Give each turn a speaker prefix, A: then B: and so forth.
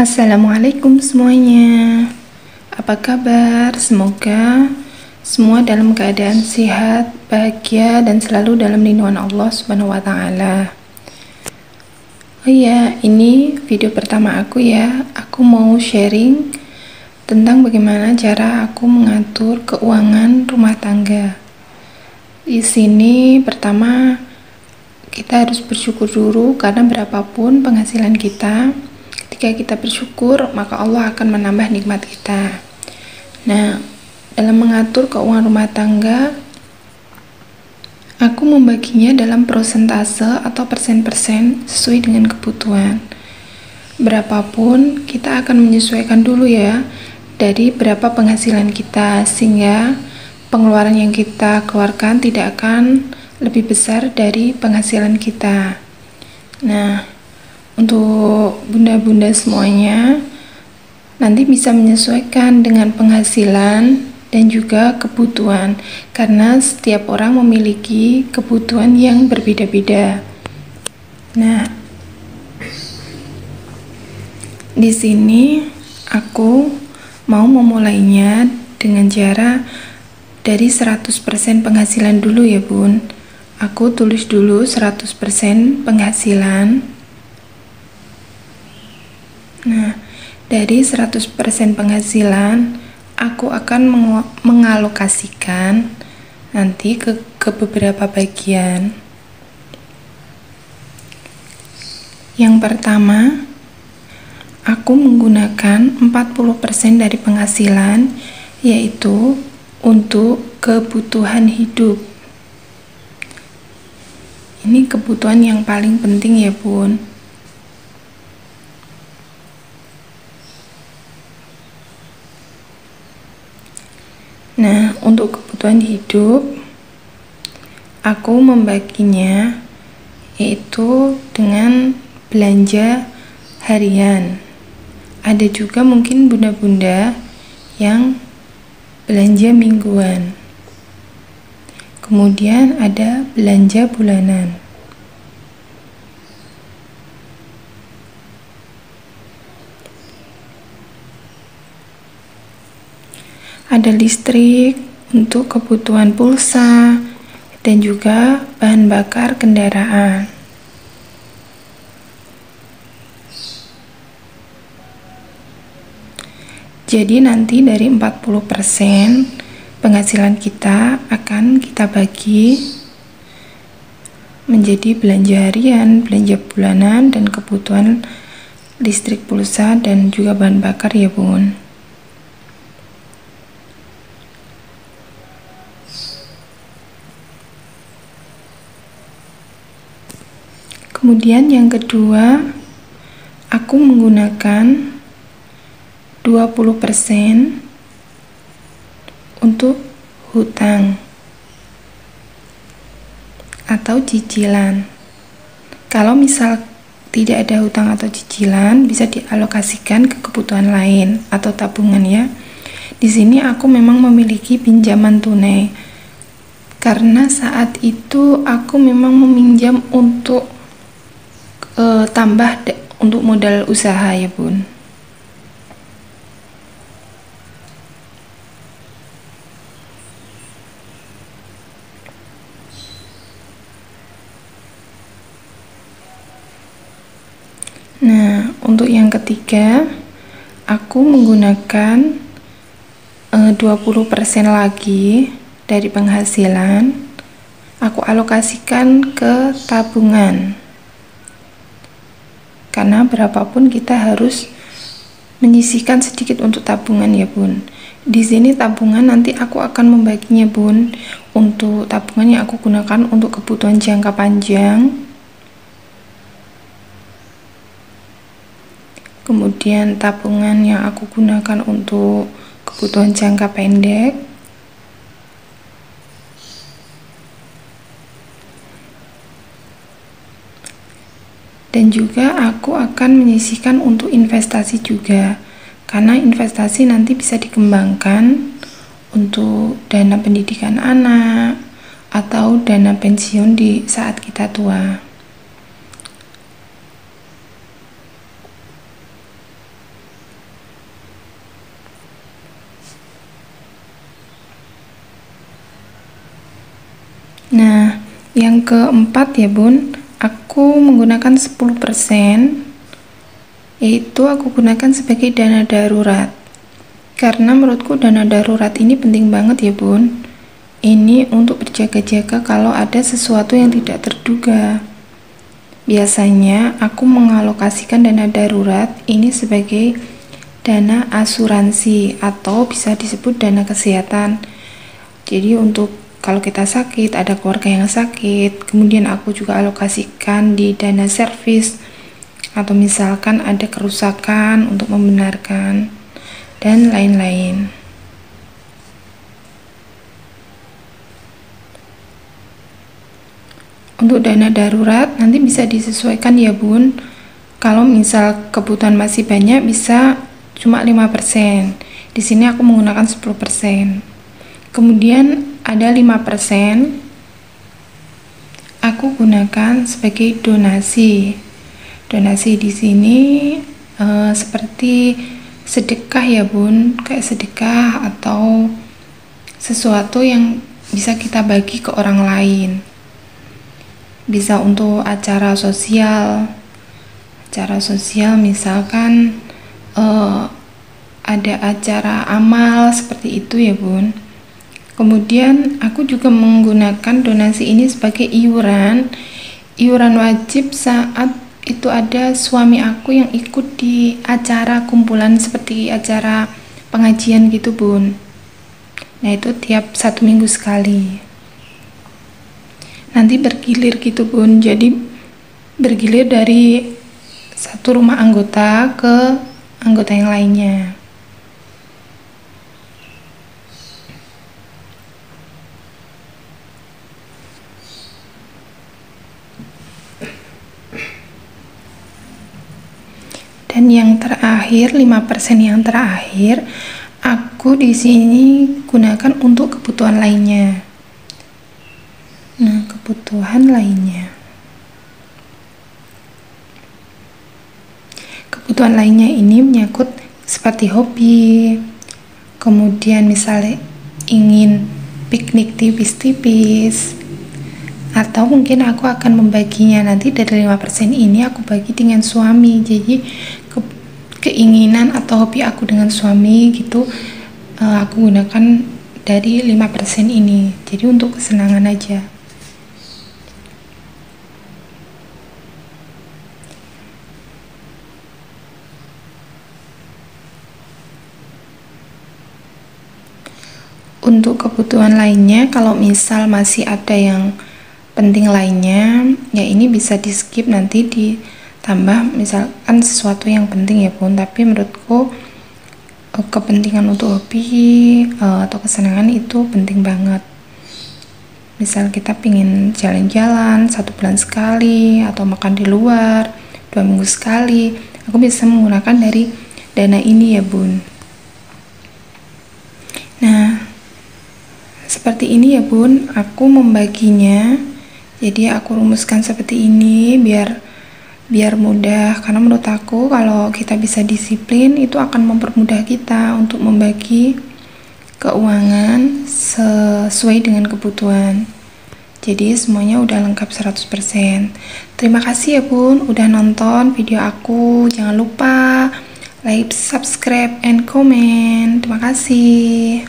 A: Assalamualaikum semuanya. Apa kabar? Semoga semua dalam keadaan sehat, bahagia, dan selalu dalam lindungan Allah Subhanahu wa Ta'ala. Oh iya, ini video pertama aku ya. Aku mau sharing tentang bagaimana cara aku mengatur keuangan rumah tangga. Di sini pertama kita harus bersyukur dulu, karena berapapun penghasilan kita, ketika kita bersyukur, maka Allah akan menambah nikmat kita. Nah, dalam mengatur keuangan rumah tangga, aku membaginya dalam persentase atau persen-persen sesuai dengan kebutuhan. Berapapun, kita akan menyesuaikan dulu ya, dari berapa penghasilan kita, sehingga pengeluaran yang kita keluarkan tidak akan lebih besar dari penghasilan kita. Nah, untuk bunda-bunda semuanya, nanti bisa menyesuaikan dengan penghasilan dan juga kebutuhan, karena setiap orang memiliki kebutuhan yang berbeda-beda. Nah, di sini aku mau memulainya dengan cara dari 100% penghasilan dulu ya bun. Aku tulis dulu 100% penghasilan. Nah, dari 100% penghasilan, aku akan mengalokasikan nanti ke beberapa bagian. Yang pertama, aku menggunakan 40% dari penghasilan, yaitu untuk kebutuhan hidup. Ini kebutuhan yang paling penting ya bun. Nah, untuk kebutuhan hidup, aku membaginya yaitu dengan belanja harian. Ada juga mungkin bunda-bunda yang belanja mingguan. Kemudian ada belanja bulanan. Ada listrik untuk kebutuhan pulsa dan juga bahan bakar kendaraan. Jadi nanti dari 40% penghasilan kita akan kita bagi menjadi belanja harian, belanja bulanan, dan kebutuhan listrik, pulsa, dan juga bahan bakar ya bun. Kemudian yang kedua, aku menggunakan 20% untuk hutang atau cicilan. Kalau misal tidak ada hutang atau cicilan, bisa dialokasikan ke kebutuhan lain atau tabungan ya. Di sini aku memang memiliki pinjaman tunai, karena saat itu aku memang meminjam untuk tambah untuk modal usaha ya bun. Nah, untuk yang ketiga, aku menggunakan 20% lagi dari penghasilan, aku alokasikan ke tabungan. Karena berapapun kita harus menyisihkan sedikit untuk tabungan ya bun. Di sini tabungan nanti aku akan membaginya bun, untuk tabungan yang aku gunakan untuk kebutuhan jangka panjang, kemudian tabungan yang aku gunakan untuk kebutuhan jangka pendek, dan juga aku akan menyisihkan untuk investasi juga, karena investasi nanti bisa dikembangkan untuk dana pendidikan anak atau dana pensiun di saat kita tua. Nah, yang keempat ya bun, aku menggunakan 10%, yaitu aku gunakan sebagai dana darurat. Karena menurutku dana darurat ini penting banget ya bun. Ini untuk berjaga-jaga kalau ada sesuatu yang tidak terduga. Biasanya aku mengalokasikan dana darurat ini sebagai dana asuransi atau bisa disebut dana kesehatan. Jadi untuk kalau kita sakit, ada keluarga yang sakit, kemudian aku juga alokasikan di dana servis, atau misalkan ada kerusakan untuk membenarkan, dan lain-lain. Untuk dana darurat nanti bisa disesuaikan ya bun. Kalau misal kebutuhan masih banyak bisa cuma 5%. Di sini aku menggunakan 10%. Kemudian ada 5% aku gunakan sebagai donasi. Donasi di sini seperti sedekah ya bun, kayak sedekah atau sesuatu yang bisa kita bagi ke orang lain. Bisa untuk acara sosial misalkan ada acara amal seperti itu ya bun. Kemudian aku juga menggunakan donasi ini sebagai iuran wajib saat itu ada suami aku yang ikut di acara kumpulan seperti acara pengajian gitu bun. Nah itu tiap 1 minggu sekali, nanti bergilir gitu bun, jadi bergilir dari satu rumah anggota ke anggota yang lainnya. Dan yang terakhir, 5% yang terakhir aku di sini gunakan untuk kebutuhan lainnya. Nah, kebutuhan lainnya ini menyangkut seperti hobi, kemudian misalnya ingin piknik tipis-tipis, atau mungkin aku akan membaginya nanti dari 5% ini aku bagi dengan suami. Jadi keinginan atau hobi aku dengan suami gitu aku gunakan dari 5% ini. Jadi untuk kesenangan aja. Untuk kebutuhan lainnya, kalau misal masih ada yang penting lainnya, ya ini bisa di skip, nanti ditambah misalkan sesuatu yang penting ya bun. Tapi menurutku kepentingan untuk hobi atau kesenangan itu penting banget. Misal kita pingin jalan-jalan 1 bulan sekali, atau makan di luar 2 minggu sekali, aku bisa menggunakan dari dana ini ya bun. Nah seperti ini ya bun, aku membaginya. Jadi aku rumuskan seperti ini biar mudah, karena menurut aku kalau kita bisa disiplin itu akan mempermudah kita untuk membagi keuangan sesuai dengan kebutuhan. Jadi semuanya udah lengkap 100%. Terima kasih ya bun udah nonton video aku. Jangan lupa like, subscribe, and comment. Terima kasih.